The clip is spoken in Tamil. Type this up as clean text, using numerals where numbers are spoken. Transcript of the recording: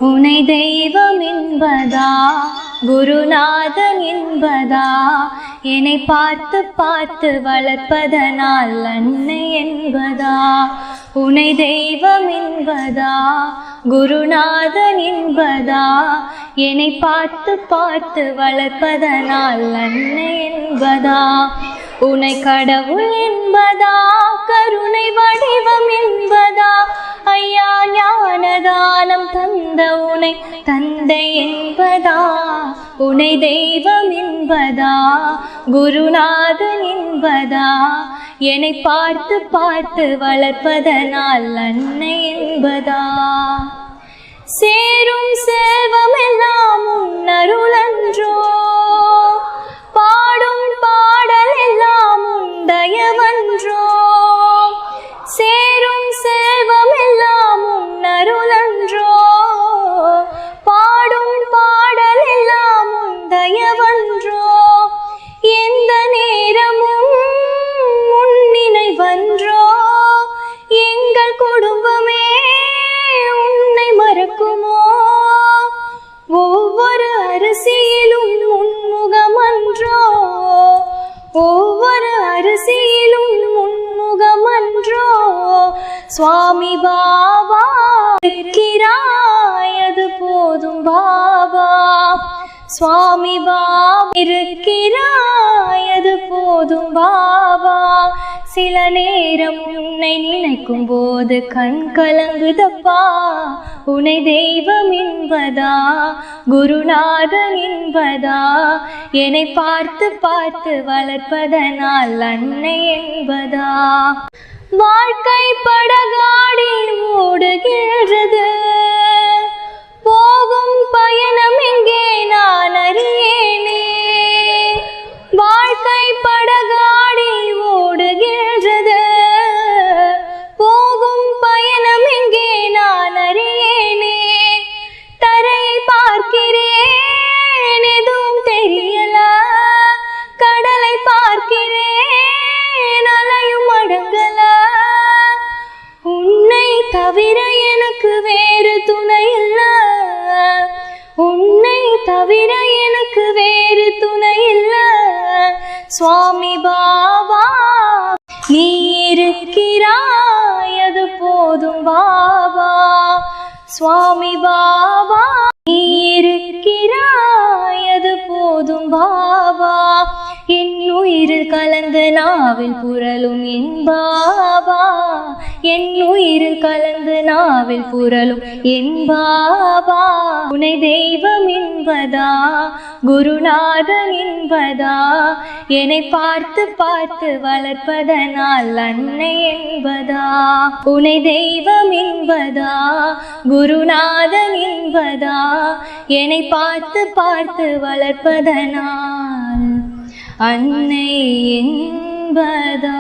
உனை தெய்வம் என்பதா குருநாதன் என்பதா என்னை பார்த்து பார்த்து வளர்ப்பதனால் அன்னை என்பதா உனை தெய்வம் என்பதா குருநாதன் என்பதா என்னை பார்த்து பார்த்து வளர்ப்பதனால் அன்னை என்பதா உனை கடவுள் என்பதா கருணை வடிவம் என்பதா ஐயா ஞானதானம் தந்த உனை தந்தை என்பதா உனை தெய்வம் என்பதா குருநாதன் என்பதா என்னை பார்த்து பார்த்து வளர்ப்பதனால் அன்னை என்பதா சேரும் செல்வம் எல்லாம் உன் அருளன்றோ பாடும் பாடல் எல்லாம் உன் தயவன்றோ சேரும் செல்வம் எல்லாம் உன் அருளன்றோ பாடும் பாடல் எல்லாம் உன் தயவன்றோ எந்த நேரமும் உன் நினைவன்றோ எங்கள் குடும்பமே உன்னை மறக்குமோ ஒவ்வொரு அரிசியிலும் உன்முகமன்றோ ஒவ்வொரு அரிசியிலும் உன்முகமன்றோ சுவாமி பாபா இருக்கிறாய் அது போதும் பாபா சுவாமி பாபா இருக்கிறாய் அது போதும் பாபா சில நேரம் உன்னை நினைக்கும் போது கண் கலங்குதப்பா உனை தெய்வம் என்பதா குருநாதன் என்பதா என்னை பார்த்து பார்த்து வளர்ப்பதனால் அன்னை என்பதா வாழ்க்கை படகாடி ஓடுகிறது போகும் பயணம் எங்கே நான் அறியேனே வாழ்க்கை படகாடி ஓடுகிறது போகும் பயணம் எங்கே நான் அறியேனே தரையை பார்க்கிறேன் எதுவும் தெரியல கடலை பார்க்கிறேன் அலையும் அடங்கல உன்னை தவிர எனக்கு வேறு துணை இல்ல உன்னை தவிர எனக்கு வேறு துணை இல்ல சுவாமி பாபா நீ இருக்கிறாய் அது போதும் பாபா சுவாமி பாபா நீ இருக்கிறாய் அது போதும் பாபா என் உயிரில் கலந்து நாவில் புரளும் என் பாபா என் உயிரில் கலந்து நாவில் புரளும் என் பாபா உனை தெய்வம் என்பதா குருநாதன் என்பதா என்னை பார்த்து பார்த்து வளர்ப்பதனால் அன்னை என்பதா உனை தெய்வம் என்பதா குருநாதன் என்பதா என்னை பார்த்து பார்த்து வளர்ப்பதனால் அன்னை என்பதா.